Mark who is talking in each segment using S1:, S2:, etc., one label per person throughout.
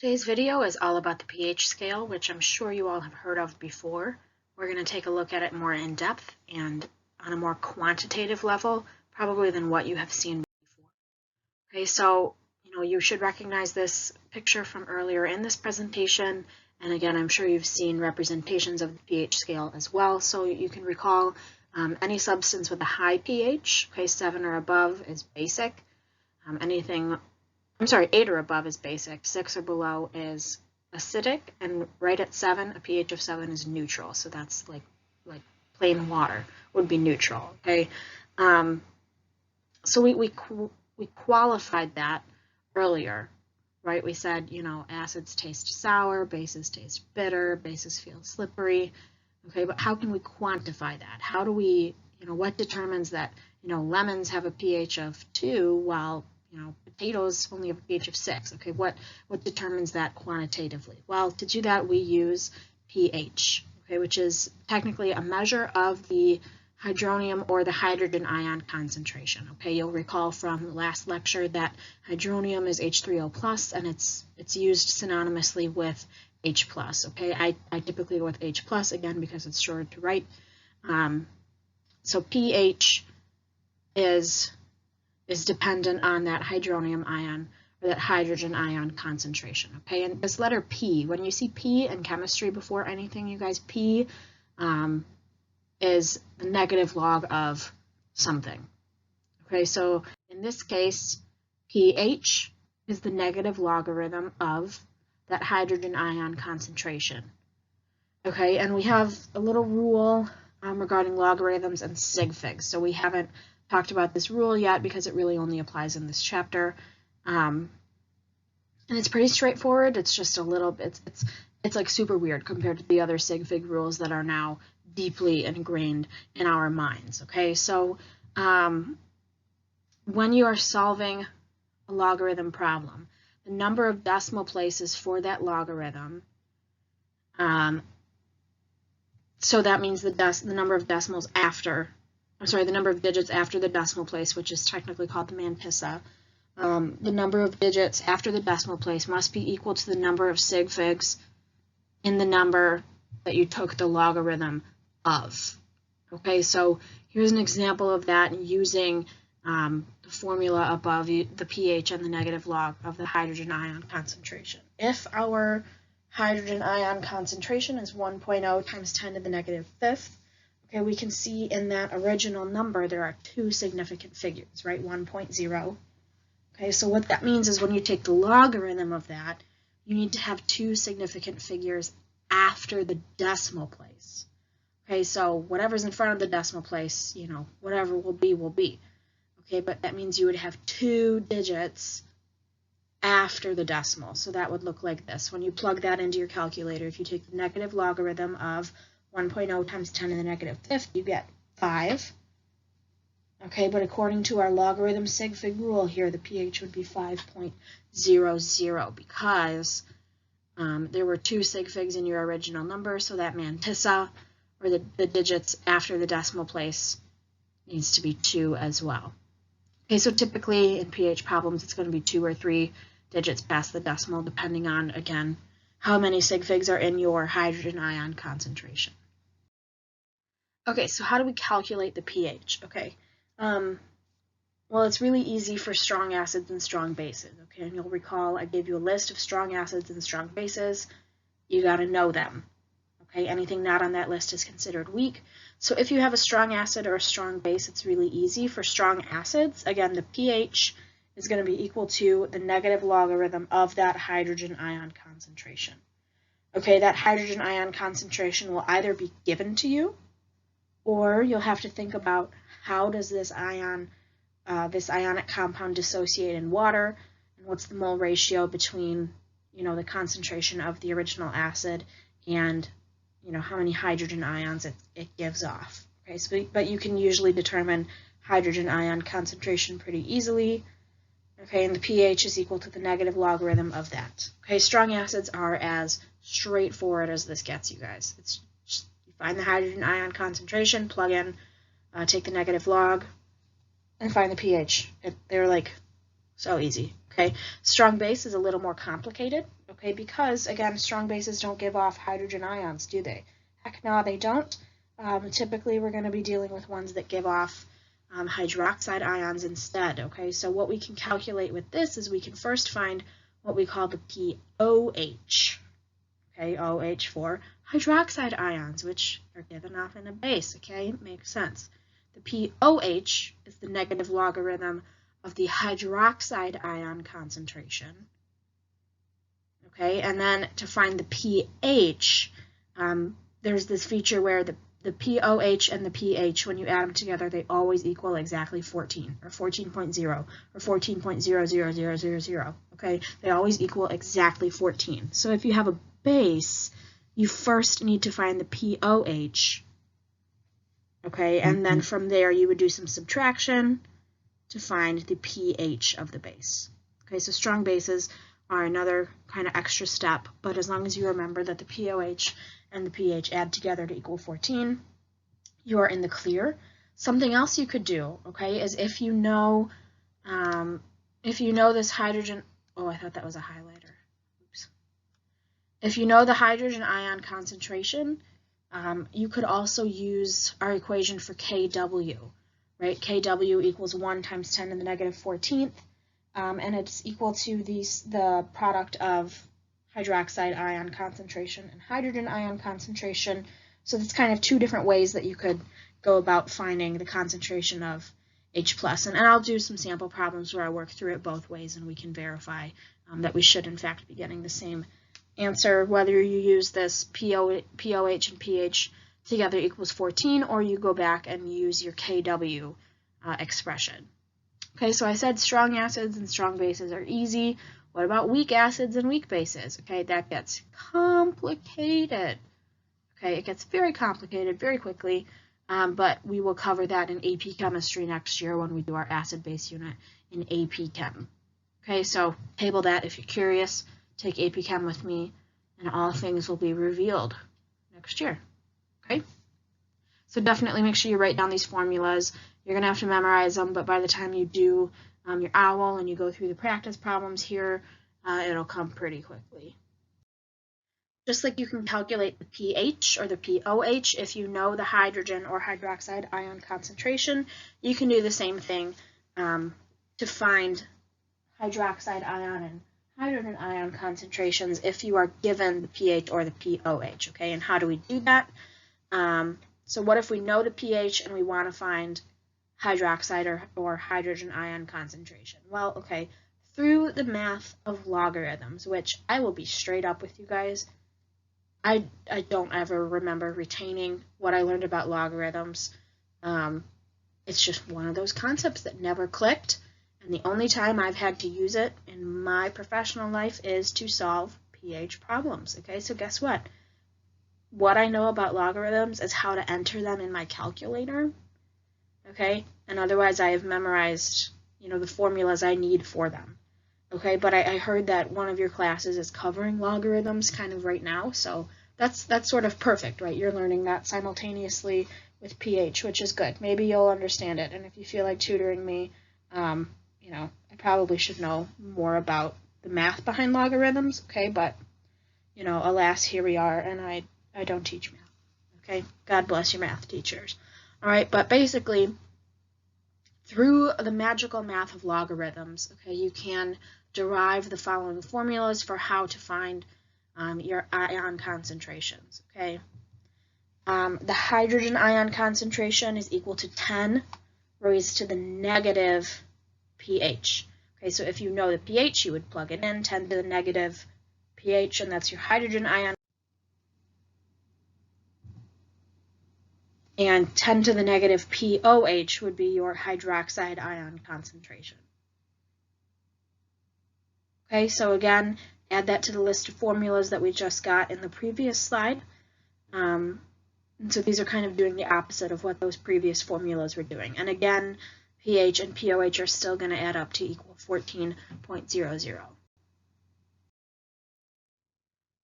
S1: Today's video is all about the pH scale, which I'm sure you all have heard of before. We're going to take a look at it more in depth and on a more quantitative level, probably than what you have seen before. Okay, so you should recognize this picture from earlier in this presentation, and again, I'm sure you've seen representations of the pH scale as well, so you can recall any substance with a high pH, okay, 7 or above is basic. 8 or above is basic, 6 or below is acidic, and right at 7, a pH of 7 is neutral. So that's like plain water would be neutral, okay? So we qualified that earlier, right? We said, acids taste sour, bases taste bitter, bases feel slippery, okay? But how can we quantify that? How do we, what determines that, lemons have a pH of 2 while potatoes only have a pH of 6. Okay, what determines that quantitatively? Well, to do that, we use pH, okay, which is technically a measure of the hydronium or the hydrogen ion concentration. Okay, you'll recall from the last lecture that hydronium is H3O+, and it's used synonymously with H+. Okay, I typically go with H+, again, because it's shorter to write. So pH is dependent on that hydronium ion or that hydrogen ion concentration, okay? And this letter P, when you see P in chemistry before anything, you guys, P is the negative log of something, okay? So in this case, pH is the negative logarithm of that hydrogen ion concentration, okay? And we have a little rule regarding logarithms and sig figs, so we haven't talked about this rule yet because it really only applies in this chapter, and it's pretty straightforward. It's just a little bit, it's like super weird compared to the other sig fig rules that are now deeply ingrained in our minds. Okay, so when you are solving a logarithm problem, the number of decimal places for that logarithm, so that means the number of decimals after, the number of digits after the decimal place, which is technically called the mantissa. The number of digits after the decimal place must be equal to the number of sig figs in the number that you took the logarithm of. Okay, so here's an example of that using the formula above, the pH and the negative log of the hydrogen ion concentration. If our hydrogen ion concentration is 1.0 times 10 to the negative fifth, okay, we can see in that original number there are two significant figures, right? 1.0. Okay, so what that means is when you take the logarithm of that, you need to have two significant figures after the decimal place. Okay, so whatever's in front of the decimal place, whatever will be, will be. Okay, but that means you would have two digits after the decimal. So that would look like this. When you plug that into your calculator, if you take the negative logarithm of 1.0 times 10 to the negative fifth, you get 5. Okay, but according to our logarithm sig fig rule here, the pH would be 5.00 because there were two sig figs in your original number, so that mantissa, or the digits after the decimal place, needs to be 2 as well. Okay, so typically in pH problems, it's going to be 2 or 3 digits past the decimal, depending on, again, how many sig figs are in your hydrogen ion concentration. Okay, so how do we calculate the pH? Okay, well, it's really easy for strong acids and strong bases. Okay, and you'll recall I gave you a list of strong acids and strong bases. You got to know them. Okay, anything not on that list is considered weak. So if you have a strong acid or a strong base, it's really easy. For strong acids, again, the pH is going to be equal to the negative logarithm of that hydrogen ion concentration. Okay, that hydrogen ion concentration will either be given to you, or you'll have to think about how does this ionic compound dissociate in water, and what's the mole ratio between, the concentration of the original acid and, how many hydrogen ions it gives off. Okay, so, but you can usually determine hydrogen ion concentration pretty easily. Okay, and the pH is equal to the negative logarithm of that. Okay, strong acids are as straightforward as this gets, you guys. It's just, you find the hydrogen ion concentration, plug in, take the negative log, and find the pH. They're like So easy, okay? Strong base is a little more complicated, okay, because, again, strong bases don't give off hydrogen ions, do they? Heck no, they don't. Typically, we're going to be dealing with ones that give off hydroxide ions instead, okay? So what we can calculate with this is we can first find what we call the POH, okay, OH for hydroxide ions, which are given off in a base, okay? Makes sense. The POH is the negative logarithm of the hydroxide ion concentration, okay? And then to find the pH, there's this feature where the POH and the pH, when you add them together, they always equal exactly 14, or 14.0, or 14.00000, okay? They always equal exactly 14. So if you have a base, you first need to find the POH, okay? And then from there, you would do some subtraction to find the pH of the base. Okay, so strong bases are another kind of extra step, but as long as you remember that the POH and the pH add together to equal 14, you are in the clear. Something else you could do, okay, is if you know this hydrogen, oh, I thought that was a highlighter. Oops. If you know the hydrogen ion concentration, you could also use our equation for Kw. Right, Kw equals 1 times 10 to the negative 14th, and it's equal to the product of hydroxide ion concentration and hydrogen ion concentration. So that's kind of two different ways that you could go about finding the concentration of H+. And I'll do some sample problems where I work through it both ways, and we can verify that we should in fact be getting the same answer, whether you use this POH and pH together equals 14, or you go back and use your Kw expression. Okay, so I said strong acids and strong bases are easy. What about weak acids and weak bases? Okay, that gets complicated. Okay, it gets very complicated very quickly, but we will cover that in AP Chemistry next year when we do our acid-base unit in AP Chem. Okay, so table that if you're curious. Take AP Chem with me, and all things will be revealed next year. Okay, so definitely make sure you write down these formulas. You're going to have to memorize them, but by the time you do your OWL and you go through the practice problems here, it'll come pretty quickly. Just like you can calculate the pH or the POH if you know the hydrogen or hydroxide ion concentration, you can do the same thing to find hydroxide ion and hydrogen ion concentrations if you are given the pH or the POH, okay? And how do we do that? So what if we know the pH and we want to find hydroxide or hydrogen ion concentration? Well, okay, through the math of logarithms, which I will be straight up with you guys, I don't ever remember retaining what I learned about logarithms. It's just one of those concepts that never clicked, and the only time I've had to use it in my professional life is to solve pH problems, okay? So guess what? What I know about logarithms is how to enter them in my calculator, okay? And otherwise I have memorized, the formulas I need for them, okay? But I heard that one of your classes is covering logarithms kind of right now, so that's sort of perfect, right? You're learning that simultaneously with pH, which is good. Maybe you'll understand it, and if you feel like tutoring me, I probably should know more about the math behind logarithms, okay? But, alas, here we are, and I don't teach math, okay? God bless your math teachers. All right, but basically, through the magical math of logarithms, okay, you can derive the following formulas for how to find your ion concentrations, okay? The hydrogen ion concentration is equal to 10 raised to the negative pH. Okay, so if you know the pH, you would plug it in, 10 to the negative pH, and that's your hydrogen ion. And 10 to the negative POH would be your hydroxide ion concentration. Okay, so again, add that to the list of formulas that we just got in the previous slide. And so these are kind of doing the opposite of what those previous formulas were doing. And again, pH and POH are still going to add up to equal 14.00.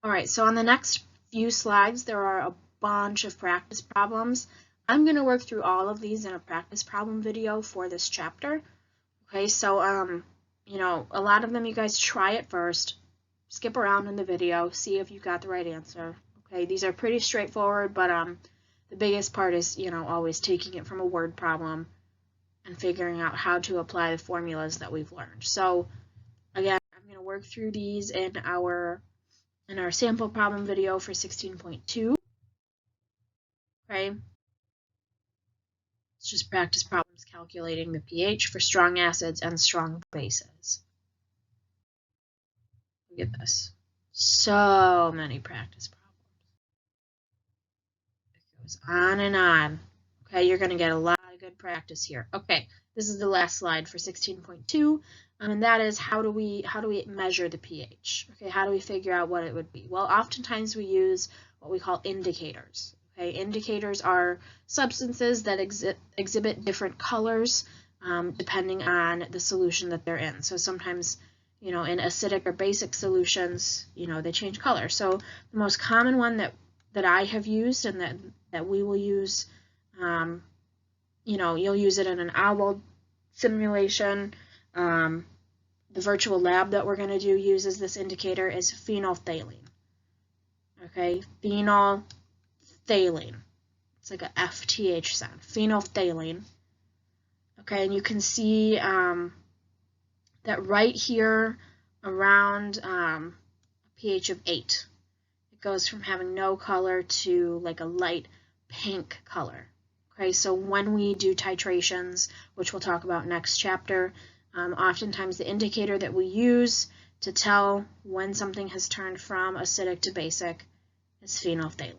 S1: All right, so on the next few slides, there are a bunch of practice problems. I'm going to work through all of these in a practice problem video for this chapter. Okay, so a lot of them you guys try it first, skip around in the video, see if you got the right answer. Okay, these are pretty straightforward, but the biggest part is, always taking it from a word problem and figuring out how to apply the formulas that we've learned. So again, I'm going to work through these in our sample problem video for 16.2. Okay. It's just practice problems calculating the pH for strong acids and strong bases. Look at this. So many practice problems. It goes on and on. Okay, you're going to get a lot of good practice here. Okay, this is the last slide for 16.2, and that is how do we measure the pH? Okay, how do we figure out what it would be? Well, oftentimes we use what we call indicators. Okay, indicators are substances that exhibit different colors depending on the solution that they're in. So sometimes, in acidic or basic solutions, they change color. So the most common one that I have used and that we will use, you'll use it in an OWL simulation. The virtual lab that we're going to do uses this indicator is phenolphthalein. Okay, phenolphthalein. It's like a FTH sound. Phenolphthalein. Okay, and you can see that right here around a pH of 8. It goes from having no color to like a light pink color. Okay, so when we do titrations, which we'll talk about next chapter, oftentimes the indicator that we use to tell when something has turned from acidic to basic is phenolphthalein.